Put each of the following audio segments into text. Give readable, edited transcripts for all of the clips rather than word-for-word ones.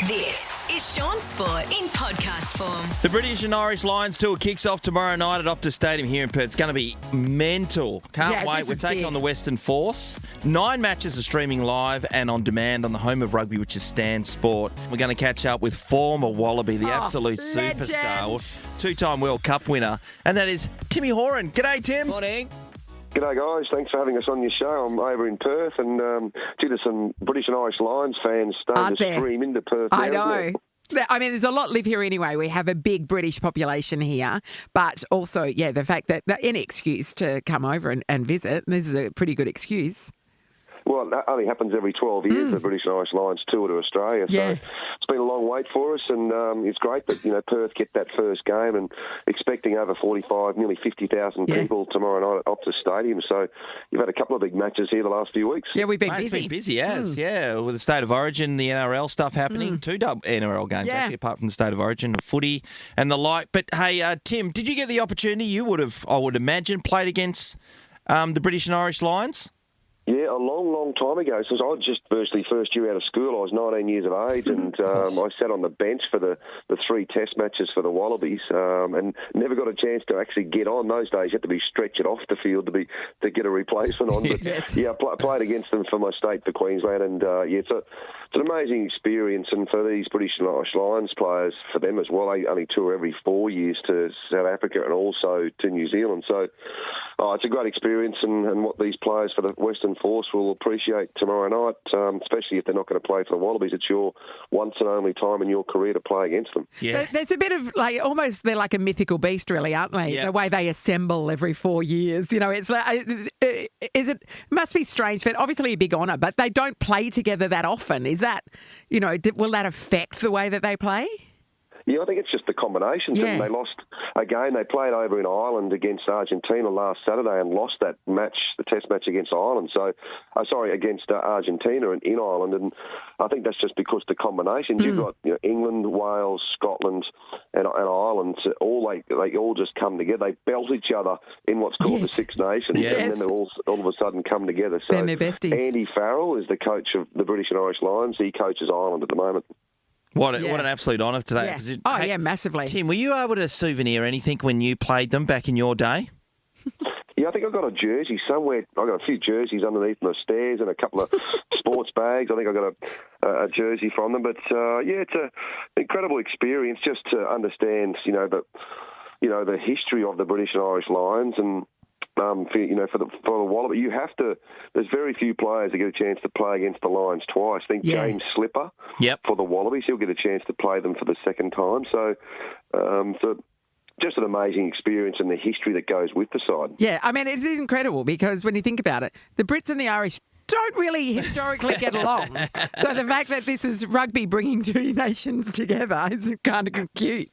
This is Shaun Sport in podcast form. The British and Irish Lions tour kicks off tomorrow night at Optus Stadium here in Perth. It's going to be mental. Can't wait. We're taking on the Western Force. 9 matches are streaming live and on demand on the home of rugby, which is Stan Sport. We're going to catch up with former Wallaby, the absolute superstar, two-time World Cup winner, and that is Tim Horan. G'day, Tim. Morning. G'day guys, thanks for having us on your show. I'm over in Perth and due to some British and Irish Lions fans starting to stream into Perth now. I know. I mean, there's a lot live here anyway. We have a big British population here, but also, the fact that any excuse to come over and visit, this is a pretty good excuse. Well, that only happens every 12 years, the British and Irish Lions tour to Australia. So it's been a long wait for us, and it's great that, Perth get that first game and expecting over 45, nearly 50,000 people tomorrow night at Optus Stadium. So you've had a couple of big matches here the last few weeks. Yeah, we've been It's busy. been busy, with the State of Origin, the NRL stuff happening, 2 NRL games actually, apart from the State of Origin, footy and the like. But hey, Tim, did you get the opportunity? You would have, I would imagine, played against the British and Irish Lions? Yeah, a long time ago. Since I was just virtually first year out of school, I was 19 years of age, and I sat on the bench for the 3 test matches for the Wallabies, and never got a chance to actually get on. Those days, you had to be stretched off the field to get a replacement on. But I played against them for my state for Queensland, and it's an amazing experience. And for these British and Irish Lions players, for them as well, they only tour every 4 years to South Africa and also to New Zealand. So it's a great experience, and what these players for the Western Force will appreciate tomorrow night, especially if they're not going to play for the Wallabies. It's your once and only time in your career to play against them. Yeah. There's a bit of almost they're like a mythical beast, really, aren't they? Yeah. The way they assemble every 4 years. It's like, must be strange. But obviously a big honour, but they don't play together that often. Is that, will that affect the way that they play? Yeah, I think it's just the combinations. Yeah. And they lost a game. They played over in Ireland against Argentina last Saturday and lost that match, the test match against Ireland. Against Argentina and in Ireland. And I think that's just because the combinations. You've got England, Wales, Scotland, and Ireland. They all just come together. They belt each other in what's called the Six Nations, and then they all of a sudden come together. So they're besties. Andy Farrell is the coach of the British and Irish Lions. He coaches Ireland at the moment. What an absolute honour today. Yeah. Massively. Tim, were you able to souvenir anything when you played them back in your day? Yeah, I think I've got a jersey somewhere. I've got a few jerseys underneath my stairs and a couple of sports bags. I think I've got a jersey from them. But, it's an incredible experience just to understand, the history of the British and Irish Lions and, for the Wallaby, you have to. There's very few players that get a chance to play against the Lions twice. I think James Slipper for the Wallabies, he'll get a chance to play them for the second time. So, just an amazing experience and the history that goes with the side. Yeah, I mean, it is incredible because when you think about it, the Brits and the Irish don't really historically get along. So the fact that this is rugby bringing 2 nations together is kind of cute.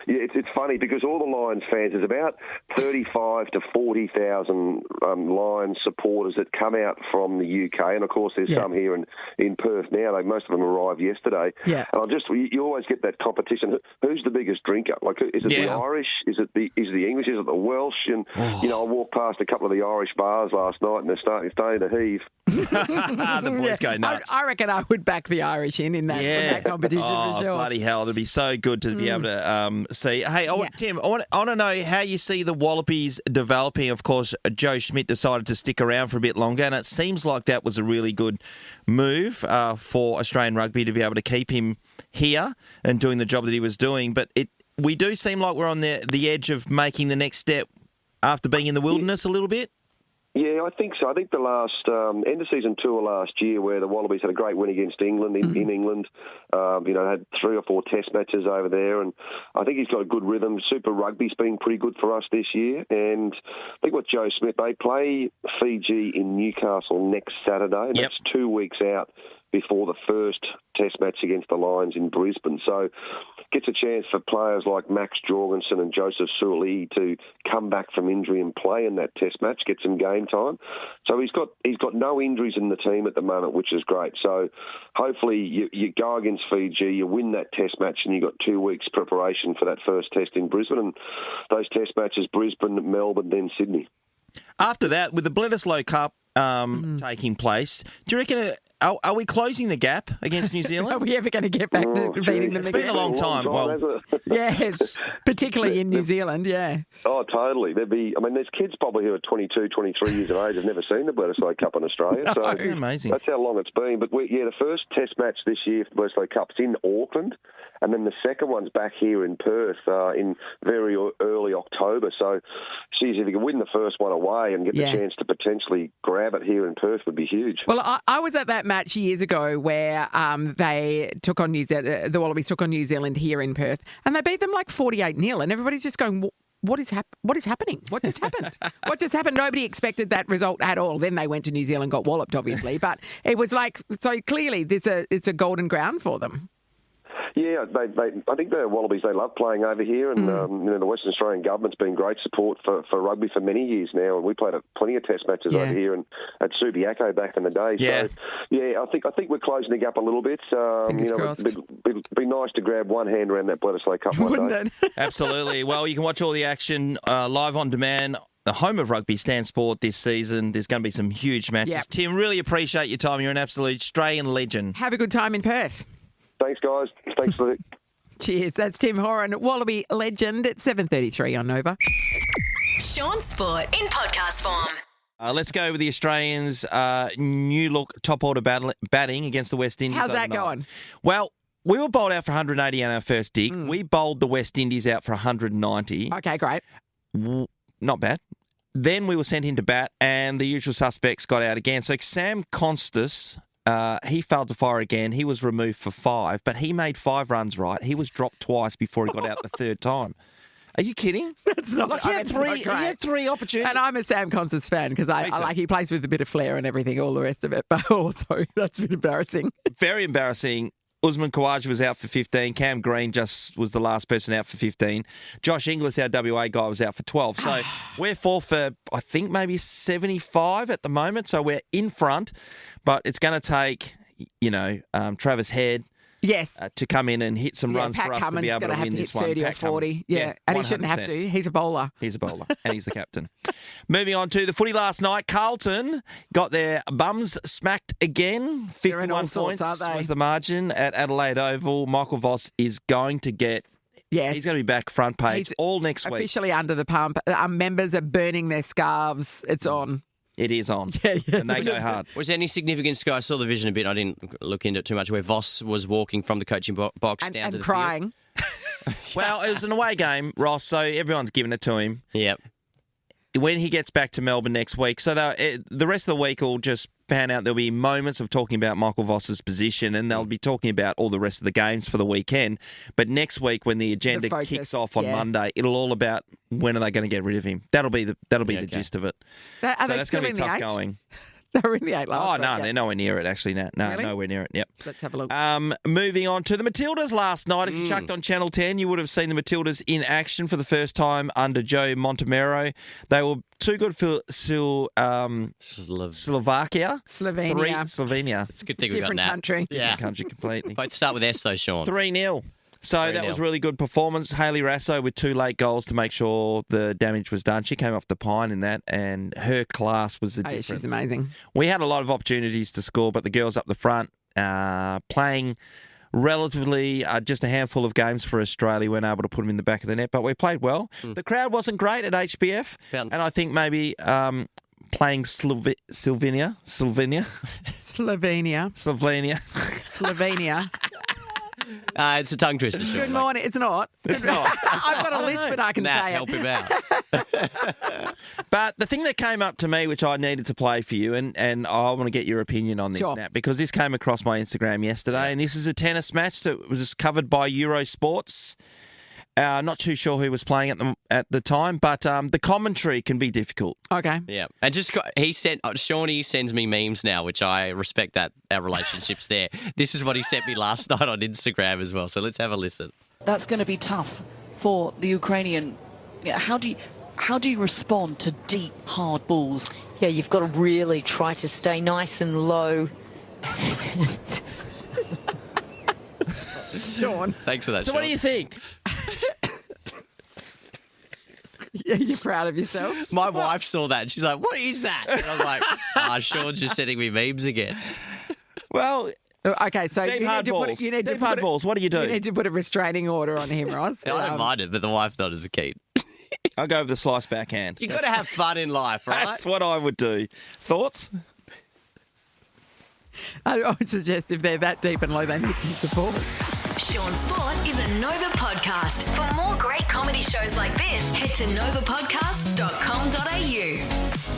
Yeah, it's funny because all the Lions fans, there's about 35 to 40,000 Lions supporters that come out from the UK, and of course there's some here in Perth now. Most of them arrived yesterday. Yeah. And you always get that competition. Who's the biggest drinker? Like, is it the Irish? Is it the English? Is it the Welsh? And I walked past a couple of the Irish bars last night, and they're starting to heave. The boys go nuts. I reckon I would back the Irish in that competition for sure. Bloody hell. It'd be so good to be able to see. Hey, Tim, I want to know how you see the Wallabies developing. Of course, Joe Schmidt decided to stick around for a bit longer, and it seems like that was a really good move for Australian rugby to be able to keep him here and doing the job that he was doing. But we do seem like we're on the edge of making the next step after being in the wilderness a little bit. Yeah, I think so. I think the last end of season tour last year, where the Wallabies had a great win against England in England, had 3 or 4 test matches over there, and I think he's got a good rhythm. Super Rugby's been pretty good for us this year, and I think with Joe Smith, they play Fiji in Newcastle next Saturday, and that's 2 weeks out before the first test match against the Lions in Brisbane. So gets a chance for players like Max Jorgensen and Joseph Suoli to come back from injury and play in that test match, get some game time. So he's got no injuries in the team at the moment, which is great. So hopefully you go against Fiji, you win that test match, and you've got 2 weeks preparation for that first test in Brisbane. And those test matches, Brisbane, Melbourne, then Sydney. After that, with the Bledisloe Cup taking place, do you reckon Are we closing the gap against New Are Zealand? we ever going to get back to beating them It's again? been a long time. Well, Yes, particularly in New Zealand, yeah. Oh, totally. There's kids probably who are 22, 23 years of age have never seen the Bledisloe Cup in Australia. So amazing. That's how long it's been. But the first Test match this year for the Bledisloe Cup's in Auckland, and then the second one's back here in Perth in very early October. So, geez, if you can win the first one away and get the chance to potentially grab it here in Perth would be huge. Well, I was at that match years ago where they took on New Zealand, the Wallabies took on New Zealand here in Perth, and they beat them like 48-0, and everybody's just going, what is happening? What just happened? What just happened? Nobody expected that result at all. Then they went to New Zealand, got walloped, obviously, but it was like, so clearly it's a golden ground for them. Yeah, I think the Wallabies, they love playing over here, and the Western Australian government's been great support for rugby for many years now, and we played plenty of Test matches over here and at Subiaco back in the day. Yeah. So, I think we're closing the gap a little bit. Fingers crossed. It'd be nice to grab one hand around that Bledisloe Cup one Wouldn't day. it? Absolutely. Well, you can watch all the action live on demand. The home of rugby, Stan Sport, this season. There's going to be some huge matches. Yep. Tim, really appreciate your time. You're an absolute Australian legend. Have a good time in Perth. Thanks, guys. Thanks for the... Cheers. That's Tim Horan, Wallaby legend at 7:33 on Nova. Shaun Sport in podcast form. Let's go with the Australians' new look top order batting against the West Indies. How's that overnight. going? Well, we were bowled out for 180 on our first dig. We bowled the West Indies out for 190. Okay, great. Not bad. Then we were sent into bat, and the usual suspects got out again. So Sam Constas, he failed to fire again. He was removed for 5, but he made 5 runs right. He was dropped twice before he got out the third time. Are you kidding? That's not. Like he had three opportunities. And I'm a Sam Constant fan because I like he plays with a bit of flair and everything, all the rest of it. But also that's a bit embarrassing. Very embarrassing. Usman Khawaja was out for 15. Cam Green just was the last person out for 15. Josh Inglis, our WA guy, was out for 12. So we're 4 for, I think, maybe 75 at the moment. So we're in front. But it's going to take, Travis Head. Yes. To come in and hit some runs Pat for us Cummins to be able to gonna win have to this hit one. 30 or Pat 40. Cummins. Yeah, and he shouldn't have 100%. to. He's a bowler. He's a bowler, and he's the captain. Moving on to the footy last night. Carlton got their bums smacked again. 51 all points sorts, aren't they? was the margin at Adelaide Oval. Michael Voss is going to get... Yes. He's going to be back front page all next week. Officially under the pump. Our members are burning their scarves. It's on. It is on. Yeah. And they go hard. Was there any significance? I saw the vision a bit. I didn't look into it too much. Where Voss was walking from the coaching box down to the crying. Well, it was an away game, Ross, so everyone's giving it to him. Yep. When he gets back to Melbourne next week. So the rest of the week will just pan out. There'll be moments of talking about Michael Voss's position, and they'll be talking about all the rest of the games for the weekend. But next week, when the agenda kicks off on Monday, it'll all about when are they going to get rid of him. That'll be the gist of it. Are so they that's still going to be in the tough 8? going. They were in the 8 last Oh, week, no, yeah. they're nowhere near it, actually. No, Really? nowhere near it. Yep. Let's have a look. Moving on to the Matildas last night. If you chucked on Channel 10, you would have seen the Matildas in action for the first time under Joe Montemero. They were too good for Slovakia. Slovenia. It's a good thing we got Different that. country. Yeah. Different country completely. Both start with S though, Shaun. 3-0. So that was a really good performance. Hayley Rasso with 2 late goals to make sure the damage was done. She came off the pine in that, and her class was the difference. She's amazing. We had a lot of opportunities to score, but the girls up the front playing relatively just a handful of games for Australia weren't able to put them in the back of the net, but we played well. The crowd wasn't great at HBF, and I think maybe playing Slovenia. It's a tongue twister, Shaun. Good morning. It's not. It's not. I've got a list, but I can say help it. him out. But the thing that came up to me, which I needed to play for you, and I want to get your opinion on this, Sure. Nat, because this came across my Instagram yesterday, and this is a tennis match that was covered by Eurosports. Not too sure who was playing at the time, but the commentary can be difficult. Okay. Yeah, and Shawnee sends me memes now, which I respect that our relationship's there. This is what he sent me last night on Instagram as well. So let's have a listen. That's going to be tough for the Ukrainian. How do you respond to deep, hard balls? Yeah, you've got to really try to stay nice and low. Shaun. Thanks for that. So what do you think? Yeah, you're proud of yourself. My wife saw that and she's like, "What is that?" And I was like, Shaun's just sending me memes again. Well, Okay, so deep you hard need to put balls. you need to Deep hard put balls. What do you do? You need to put a restraining order on him, Ross. I don't mind it, but the wife's not as keen. I'll go with the slice backhand. You got to have fun in life, right? That's what I would do. Thoughts? I would suggest if they're that deep and low, they need some support. Shaun Sport is a Nova podcast. For more great comedy shows like this, head to novapodcast.com.au.